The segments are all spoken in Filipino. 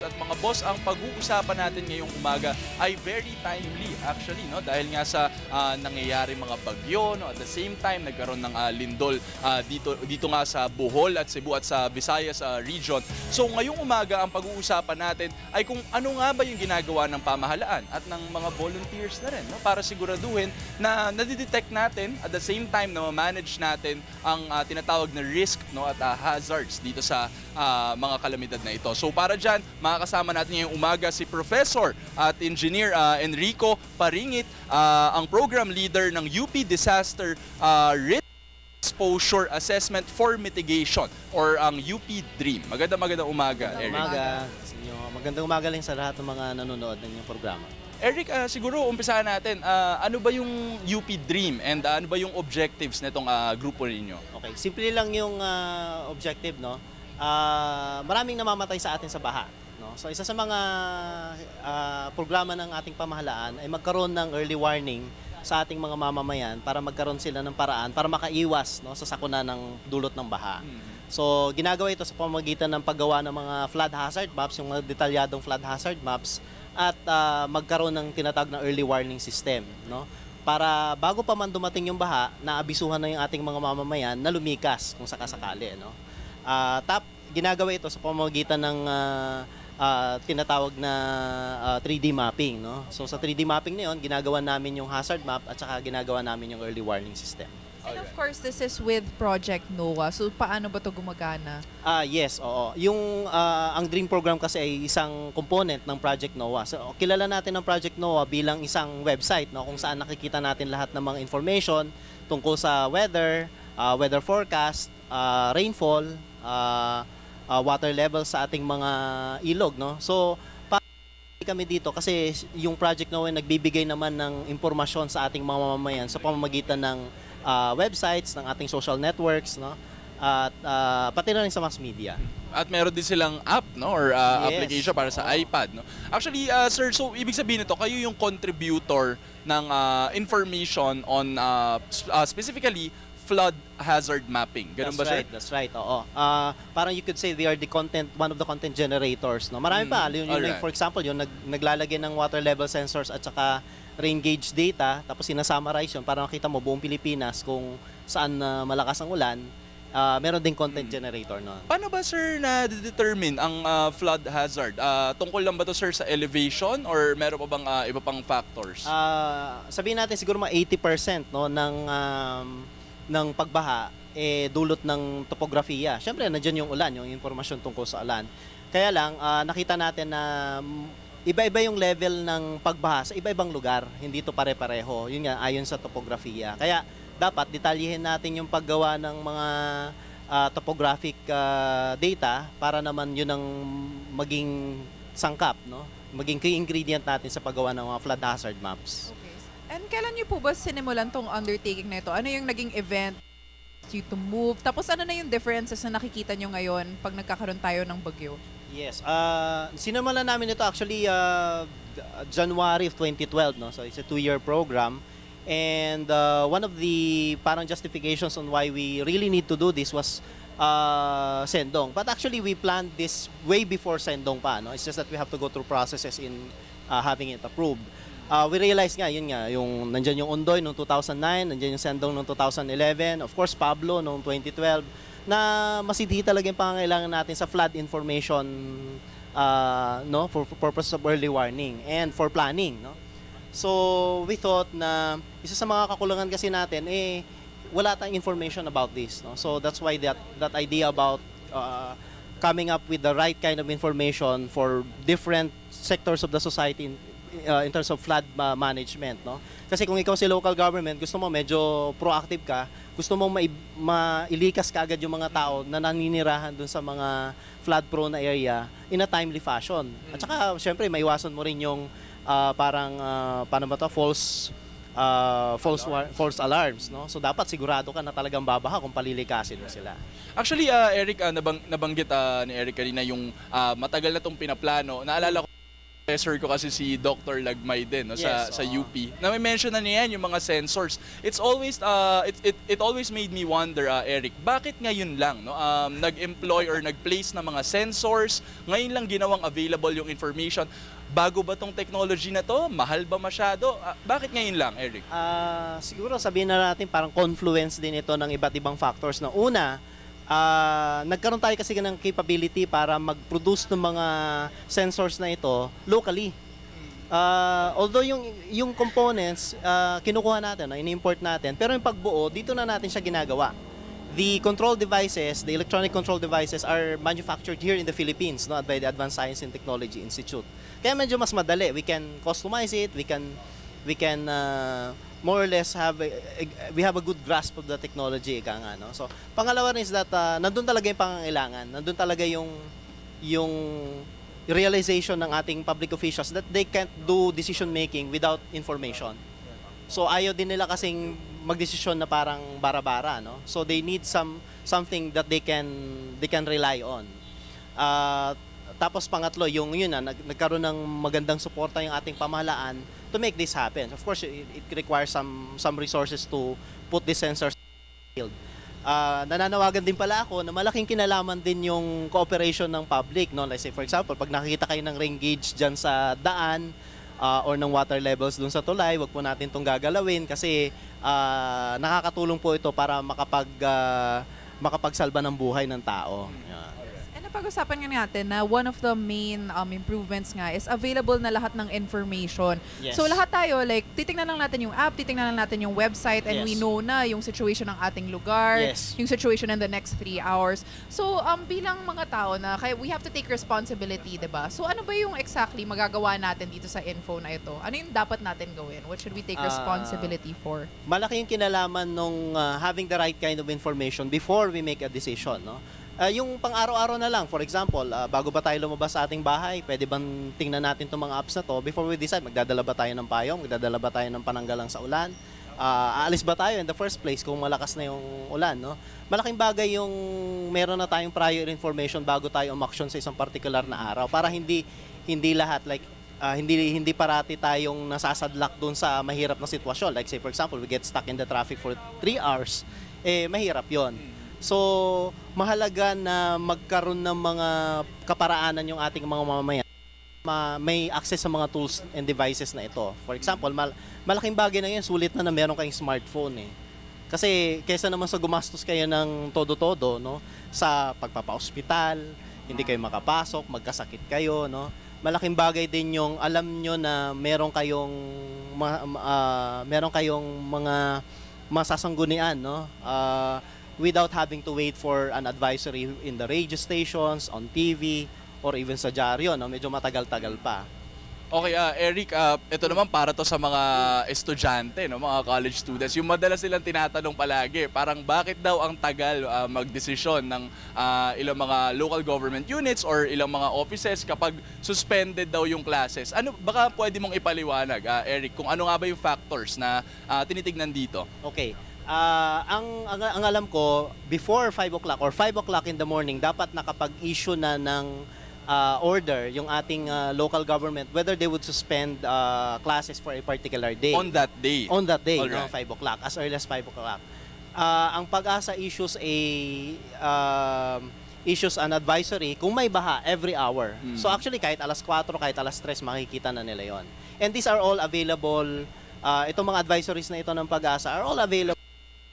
At mga boss, ang pag-uusapan natin ngayong umaga ay very timely actually, no? Dahil nga sa nangyayari mga bagyo, no? At the same time nagkaroon ng lindol dito nga sa Bohol at Cebu at sa Visayas region. So ngayong umaga ang pag-uusapan natin ay kung ano nga ba yung ginagawa ng pamahalaan at ng mga volunteers na rin, no? Para siguraduhin na nadidetect natin at the same time na ma-manage natin ang tinatawag na risk, no? At hazards dito sa mga kalamidad na ito. So para dyan, makakasama natin ngayong umaga si Professor at Engineer Enrico Paringit, ang Program Leader ng UP Disaster Risk Exposure Assessment for Mitigation or ang UP DREAM. Magandang umaga, Eric. Magandang umaga lang sa lahat ng mga nanonood ng inyong programa. Eric, siguro umpisahan natin, ano ba yung UP DREAM and ano ba yung objectives nitong grupo ninyo? Okay, simple lang yung objective, no? Maraming namamatay sa atin sa baha. No? So isa sa mga programa ng ating pamahalaan ay magkaroon ng early warning sa ating mga mamamayan para magkaroon sila ng paraan para makaiwas, no, sa sakuna ng dulot ng baha. So ginagawa ito sa pamamagitan ng paggawa ng mga flood hazard maps, yung mga detalyadong flood hazard maps at magkaroon ng tinatawag na early warning system, no? Para bago pa man dumating yung baha, naabisuhan na yung ating mga mamamayan na lumikas kung sakasakali, no? Ginagawa ito sa pamamagitan ng tinatawag na 3D mapping, no? So sa 3D mapping na 'yon, ginagawa namin yung hazard map at saka ginagawa namin yung early warning system. And of course, this is with Project NOAA. So paano ba 'to gumagana? Yes, oo. Yung ang DREAM program kasi ay isang component ng Project NOAA. So kilala natin ang Project NOAA bilang isang website, no, kung saan nakikita natin lahat ng mga information tungkol sa weather, weather forecast, rainfall, water level sa ating mga ilog, no? So kami dito kasi yung Project NOAA nagbibigay naman ng impormasyon sa ating mga mamamayan sa pamamagitan ng websites, ng ating social networks, no? At pati na rin sa mass media. At meron din silang app, no, or application para sa iPad, no. Actually, sir, so ibig sabihin nito, kayo yung contributor ng information on specifically flood hazard mapping. Ganun ba, sir? That's right, oo. Parang you could say they are the one of the content generators, no? Marami pa, for example, yung naglalagay ng water level sensors at saka rain gauge data, tapos sinasummarize yun para makita mo buong Pilipinas kung saan malakas ang ulan. Meron ding content generator, no? Paano ba, sir, na-determine ang flood hazard? Tungkol lang ba to, sir, sa elevation or meron pa bang iba pang factors? Sabihin natin siguro mga 80%, no, ng pagbaha dulot ng topografiya. Siyempre, nandiyan yung ulan, yung impormasyon tungkol sa ulan. Kaya lang, nakita natin na iba-iba yung level ng pagbaha sa iba-ibang lugar. Hindi ito pare-pareho. Yun nga, ayon sa topografiya. Kaya, dapat detalyehin natin yung paggawa ng mga topographic data para naman yun ang maging sangkap, no? Maging key ingredient natin sa paggawa ng mga flood hazard maps. Okay. And kailan niyo po ba sinimulan tong undertaking na ito? Ano yung naging event you to move? Tapos ano na yung differences na nakikita nyo ngayon pag nagkakaroon tayo ng bagyo? Yes. Sinimulan namin ito actually January of 2012, no? So it's a 2-year program. And one of the parang justifications on why we really need to do this was Sendong. But actually we planned this way before Sendong pa, no? It's just that we have to go through processes in having it approved. We realized nga, yun nga, yung nandyan yung Ondoy noong 2009, nandyan yung Sendong noong 2011, of course Pablo noong 2012, na mas hindi talaga yung pangangailangan natin sa flood information, no, for purpose of early warning and for planning, no. So we thought na isa sa mga kakulangan kasi natin wala tayong information about this, no. So that's why that idea about coming up with the right kind of information for different sectors of the society in terms of flood management, no? Kasi kung ikaw si local government, gusto mo medyo proactive ka, gusto mong mailikas ka agad yung mga tao na naninirahan dun sa mga flood-prone na area in a timely fashion. At saka, syempre, maiwasan mo rin yung paano ba to, false alarms, no? So dapat sigurado ka na talagang babaha kung palilikasin mo sila. Actually, Eric, nabanggit ni Eric kanina yung matagal na itong pinaplano. Naalala ko Professor ko kasi si Dr. Lagmay din, no, Yes, sa oo. UP. Na may mention na niya yan, yung mga sensors. It's always it always made me wonder, Eric, bakit ngayon lang, no, nag-employ or nag-place ng mga sensors, ngayon lang ginawang available yung information. Bago ba tong technology na to? Mahal ba masyado? Bakit ngayon lang, Eric? Siguro sabihin na natin parang confluence din ito ng iba't ibang factors. Na una, nagkaroon tayo kasi ng capability para mag-produce ng mga sensors na ito locally. Although yung components, kinukuha natin, ini-import natin, pero yung pagbuo, dito na natin siya ginagawa. The control devices, the electronic control devices are manufactured here in the Philippines, no, by the Advanced Science and Technology Institute. Kaya medyo mas madali. We can customize it, we can more or less we have a good grasp of the technology, ika nga, no? So, pangalawa rin is that nandun talaga yung pangangailangan, nandun talaga yung realization ng ating public officials that they can't do decision making without information. So, ayaw din nila kasing magdesisyon na parang bara-bara, no? So, they need something that they can rely on. Tapos pangatlo, yun na, nagkaroon ng magandang suporta yung ating pamahalaan to make this happen. Of course, it requires some resources to put these sensors in the field. Nananawagan din pala ako na malaking kinalaman din yung cooperation ng public, no? Like say, for example, pag nakikita kayo ng rain gauge dyan sa daan or ng water levels dun sa tulay, wag po natin itong gagalawin kasi nakakatulong po ito para makapagsalba ng buhay ng tao. Yan. Pag-usapan nga natin na one of the main improvements nga is available na lahat ng information. Yes. So lahat tayo, like, titingnan lang natin yung app, titingnan lang natin yung website, and Yes. we know na yung situation ng ating lugar, Yes. yung situation in the next 3 hours. So bilang mga tao na, we have to take responsibility, diba? So ano ba yung exactly magagawa natin dito sa info na ito? Ano yung dapat natin gawin? What should we take responsibility for? Malaki yung kinalaman nung having the right kind of information before we make a decision, no? Yung pang-araw-araw na lang, for example, bago ba tayo lumabas sa ating bahay, pwede bang tingnan natin itong mga apps na to before we decide, magdadala ba tayo ng payong, magdadala ba tayo ng pananggalang sa ulan, aalis ba tayo in the first place kung malakas na yung ulan, no? Malaking bagay yung meron na tayong prior information bago tayo umaksyon sa isang particular na araw para hindi lahat like hindi parati tayong nasasadlak dun sa mahirap na sitwasyon. Like say for example, we get stuck in the traffic for 3 hours, mahirap 'yon. So, mahalaga na magkaroon ng mga kaparaanan yung ating mga mamamayan. May access sa mga tools and devices na ito. For example, malaking bagay na yun, sulit na meron kayong smartphone. Kasi kaysa naman sa gumastos kayo ng todo-todo, no, sa pagpapa-ospital, hindi kayo makapasok, magkasakit kayo, no. Malaking bagay din yung alam nyo na meron kayong mga masasanggunian, no. Without having to wait for an advisory in the radio stations, on TV, or even sa dyaryo, no? Medyo matagal-tagal pa. Okay, Eric, ito naman para to sa mga estudyante, no, mga college students. Yung madalas silang tinatanong palagi, parang bakit daw ang tagal magdesisyon ng ilang mga local government units or ilang mga offices kapag suspended daw yung classes. Ano, baka pwede mong ipaliwanag, Eric, kung ano nga ba yung factors na tinitignan dito? Okay. Ang alam ko, before 5 o'clock or 5 o'clock in the morning, dapat nakapag-issue na ng order yung ating local government whether they would suspend classes for a particular day. On that day? On that day, Alright. no, 5 o'clock, as early as 5 o'clock. Ang Pag-asa issues an advisory kung may baha every hour. So actually, kahit alas 4, kahit alas 3, makikita na nila yon. And these are all available, itong mga advisories na ito ng Pag-asa are all available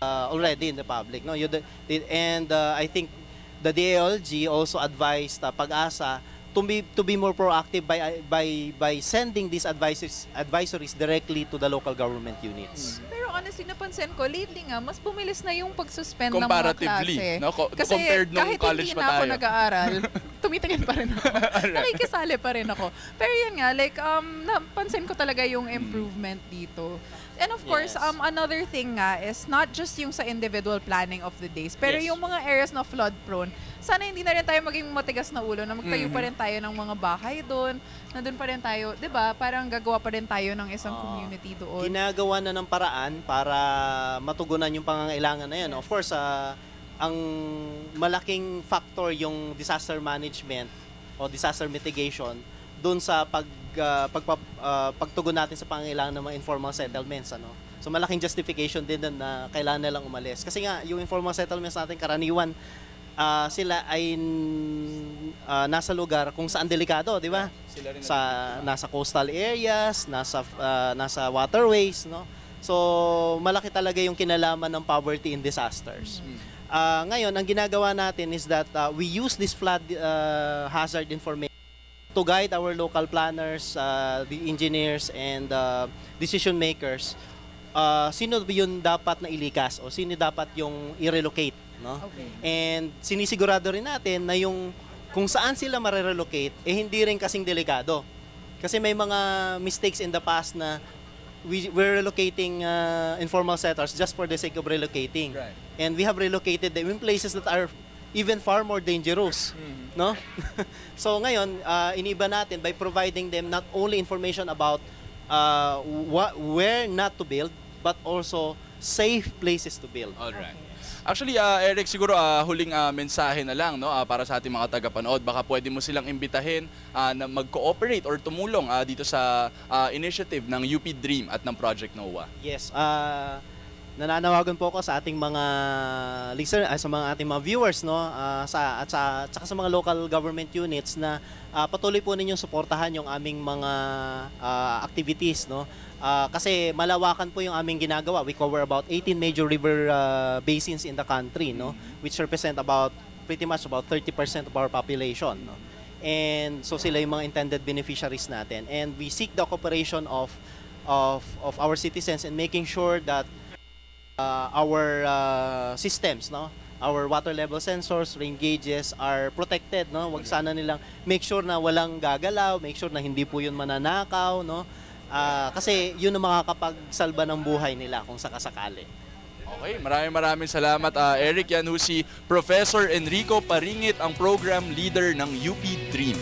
already in the public, no. I think the DALG also advised Pag-asa to be more proactive by sending these advisories directly to the local government units. Pero honestly, napansin ko, lately nga, mas bumilis na yung pag-suspend ng mga Comparatively, klase. no? Kasi Compared nung kahit college hindi pa na ako tayo. nag-aaral, tumitingin pa rin ako. Nakikisali pa rin ako. Pero yun nga, like, napansin ko talaga yung improvement dito. And of course, Yes. another thing nga is not just yung sa individual planning of the days, pero Yes. yung mga areas na flood prone, sana hindi na rin tayo maging matigas na ulo, na magtayo pa rin tayo ng mga bahay doon, na doon pa rin tayo, 'di ba? Parang gagawa pa rin tayo ng isang community doon. Ginagawa na ng paraan para matugunan yung pangangailangan na yan. Of course, ang malaking factor yung disaster management o disaster mitigation doon sa pagtugon natin sa pangangailangan ng mga informal settlements, ano. So malaking justification din doon na kailangan nilang umalis. Kasi nga yung informal settlements natin karaniwan sila ay nasa lugar kung saan delikado, di ba? Sila rin Nasa coastal areas, nasa waterways, no? So malaki talaga yung kinalaman ng poverty in disasters. Ngayon, ang ginagawa natin is that we use this flood hazard information to guide our local planners, the engineers, and decision makers. Sino yun dapat na ilikas o sino dapat yung i-relocate, no? Okay. And sinisigurado rin natin na yung kung saan sila marerelocate, hindi rin kasing delikado. Kasi may mga mistakes in the past na we're relocating informal settlers just for the sake of relocating. Right. And we have relocated them in places that are even far more dangerous, no? So ngayon, iniba natin by providing them not only information about where not to build, but also safe places to build. Alright. Actually, Eric, siguro huling mensahe na lang, no, para sa ating mga tagapanood. Baka pwede mo silang imbitahin na mag-cooperate or tumulong dito sa initiative ng UP Dream at ng Project NOAA. Yes, nananawagan po ako sa ating mga listeners, sa mga ating mga viewers, no, at saka sa mga local government units na patuloy po ninyong suportahan yung aming mga activities, no. Kasi malawakan po yung aming ginagawa. We cover about 18 major river basins in the country, no, which represent pretty much about 30% of our population, no. And so sila yung mga intended beneficiaries natin. And we seek the cooperation of our citizens in making sure that our systems, no, our water level sensors, rain gauges are protected, no. Wag sana nilang make sure na walang gagalaw, make sure na hindi po yun mananakaw, no. Kasi yun ang makakapagsalba ng buhay nila kung sakasakali. Okay, maraming salamat, Eric. Yan ho si Professor Enrico Paringit, ang program leader ng UP Dream.